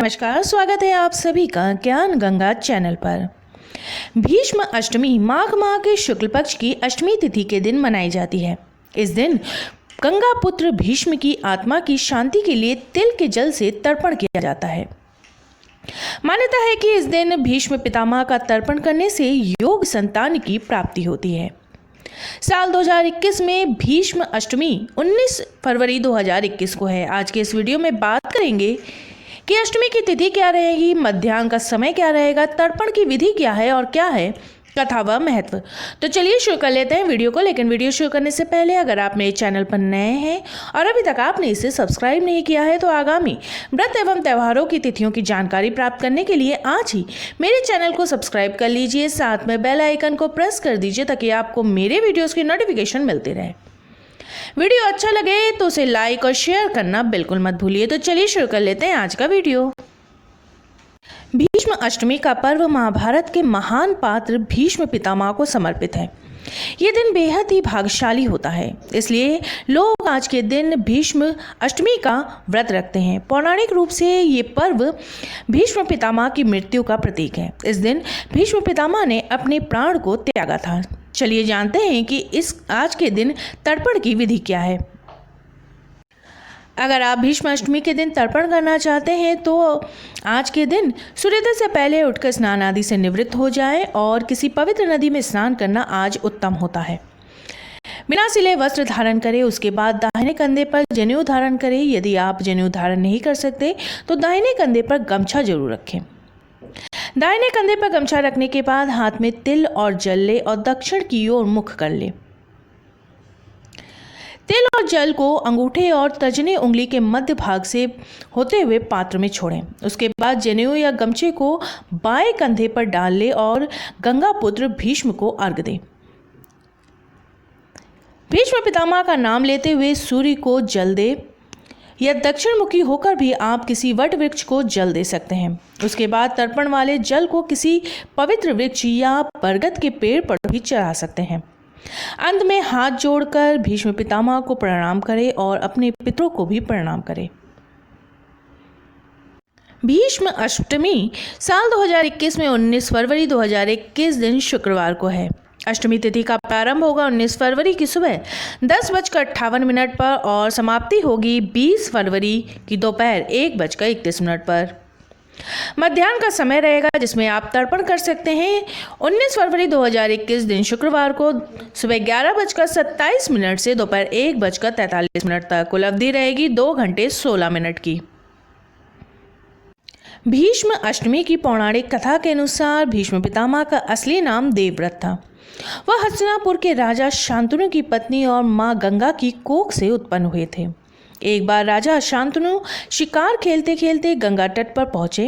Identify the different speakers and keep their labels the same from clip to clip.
Speaker 1: नमस्कार, स्वागत है आप सभी का ज्ञान गंगा चैनल पर। भीष्म अष्टमी माघ माह के शुक्ल पक्ष की अष्टमी तिथि के दिन मनाई जाती है। इस दिन गंगा पुत्र भीष्म की आत्मा की शांति के लिए तिल के जल से तर्पण किया जाता है। मान्यता है कि इस दिन भीष्म पितामह का तर्पण करने से योग संतान की प्राप्ति होती है। साल 2021 में भीष्म अष्टमी 19 फरवरी 2021 को है। आज के इस वीडियो में बात करेंगे कि अष्टमी की तिथि क्या रहेगी, मध्याह्न का समय क्या रहेगा, तर्पण की विधि क्या है और क्या है कथा व महत्व। तो चलिए शुरू कर लेते हैं वीडियो को। लेकिन वीडियो शुरू करने से पहले अगर आप मेरे चैनल पर नए हैं और अभी तक आपने इसे सब्सक्राइब नहीं किया है तो आगामी व्रत एवं त्योहारों की तिथियों की जानकारी प्राप्त करने के लिए आज ही मेरे चैनल को सब्सक्राइब कर लीजिए। साथ में बेल आइकन को प्रेस कर दीजिए ताकि आपको मेरे वीडियोज़ की नोटिफिकेशन मिलती रहे। वीडियो अच्छा लगे तो उसे लाइक और शेयर करना बिल्कुल मत भूलिए। तो चलिए शुरू कर लेते हैं आज का वीडियो। भीष्म अष्टमी का पर्व महाभारत के महान पात्र भीष्म पितामह को समर्पित है। ये दिन बेहद ही भाग्यशाली होता है, इसलिए लोग आज के दिन भीष्म अष्टमी का व्रत रखते हैं। पौराणिक रूप से ये पर्व भीष्म पितामह की मृत्यु का प्रतीक है। इस दिन भीष्म पितामह ने अपने प्राण को त्यागा था। चलिए जानते हैं कि इस आज के दिन तर्पण की विधि क्या है। अगर आप भीष्म अष्टमी के दिन तर्पण करना चाहते हैं तो आज के दिन सूर्योदय से पहले उठकर स्नान आदि से निवृत्त हो जाएं और किसी पवित्र नदी में स्नान करना आज उत्तम होता है। बिना सिले वस्त्र धारण करें, उसके बाद दाहिने कंधे पर जनेऊ धारण करें। यदि आप जनेऊ धारण नहीं कर सकते तो दाहिने कंधे पर गमछा जरूर रखें। दाहिने कंधे पर गमछा रखने के बाद हाथ में तिल और जल ले और दक्षिण की ओर मुख कर ले। तिल और जल को अंगूठे और तर्जनी उंगली के मध्य भाग से होते हुए पात्र में छोड़ें। उसके बाद जनेऊ या गमछे को बाएं कंधे पर डाल ले और गंगा पुत्र भीष्म को अर्घ दें। भीष्म पितामह का नाम लेते हुए सूर्य को जल दे या दक्षिण मुखी होकर भी आप किसी वट वृक्ष को जल दे सकते हैं। उसके बाद तर्पण वाले जल को किसी पवित्र वृक्ष या बरगद के पेड़ पर भी चढ़ा सकते हैं। अंत में हाथ जोड़कर भीष्म पितामह को प्रणाम करें और अपने पितरों को भी प्रणाम करें। भीष्म अष्टमी साल 2021 में 19 फरवरी 2021 दिन शुक्रवार को है। अष्टमी तिथि का प्रारंभ होगा 19 फरवरी की सुबह 10:58 पर और समाप्ति होगी 20 फरवरी की दोपहर 1:31 पर। मध्याह्न का समय रहेगा जिसमें आप तर्पण कर सकते हैं। 19 फरवरी 2021 दिन शुक्रवार को सुबह 11:27 से दोपहर 1:43 तक। कुल अवधि रहेगी 2 घंटे 16 मिनट की। भीष्म अष्टमी की पौराणिक कथा के अनुसार भीष्म पितामह का असली नाम देवव्रत था। वह हस्तिनापुर के राजा शांतनु की पत्नी और मां गंगा की कोख से उत्पन्न हुए थे। एक बार राजा शांतनु शिकार खेलते खेलते गंगा तट पर पहुंचे।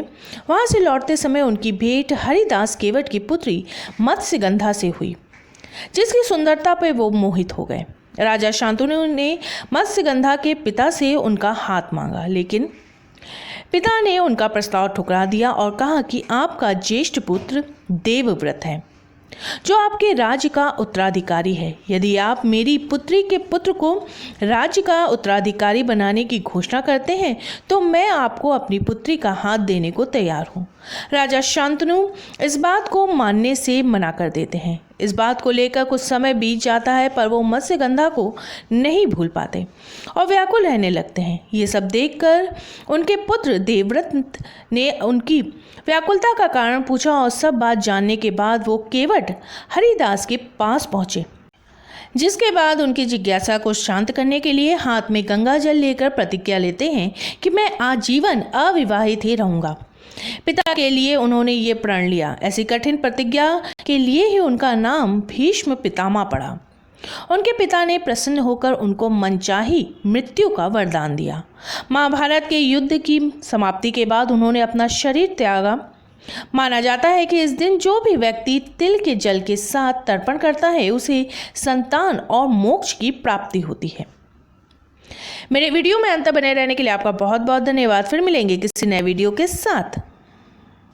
Speaker 1: वहां से लौटते समय उनकी भेंट हरिदास केवट की पुत्री मत्स्यगंधा से हुई, जिसकी सुंदरता पर वो मोहित हो गए। राजा शांतनु ने मत्स्यगंधा के पिता से उनका हाथ मांगा, लेकिन पिता ने उनका प्रस्ताव ठुकरा दिया और कहा कि आपका ज्येष्ठ पुत्र देवव्रत है, जो आपके राज्य का उत्तराधिकारी है। यदि आप मेरी पुत्री के पुत्र को राज्य का उत्तराधिकारी बनाने की घोषणा करते हैं तो मैं आपको अपनी पुत्री का हाथ देने को तैयार हूँ। राजा शांतनु इस बात को मानने से मना कर देते हैं। इस बात को लेकर कुछ समय बीत जाता है, पर वो मत्स्यगंधा को नहीं भूल पाते और व्याकुल रहने लगते हैं। ये सब देखकर उनके पुत्र देवव्रत ने उनकी व्याकुलता का कारण पूछा और सब बात जानने के बाद वो केवट हरिदास के पास पहुंचे, जिसके बाद उनकी जिज्ञासा को शांत करने के लिए हाथ में गंगा जल लेकर प्रतिज्ञा लेते हैं कि मैं आजीवन अविवाहित ही रहूंगा। पिता के लिए उन्होंने ये प्रण लिया। ऐसी कठिन प्रतिज्ञा के लिए ही उनका नाम भीष्म पितामह पड़ा। उनके पिता ने प्रसन्न होकर उनको मनचाही मृत्यु का वरदान दिया। महाभारत के युद्ध की समाप्ति के बाद उन्होंने अपना शरीर त्यागा। माना जाता है कि इस दिन जो भी व्यक्ति तिल के जल के साथ तर्पण करता है उसे संतान और मोक्ष की प्राप्ति होती है। मेरे वीडियो में अंत बने रहने के लिए आपका बहुत बहुत धन्यवाद। फिर मिलेंगे किसी नए वीडियो के साथ।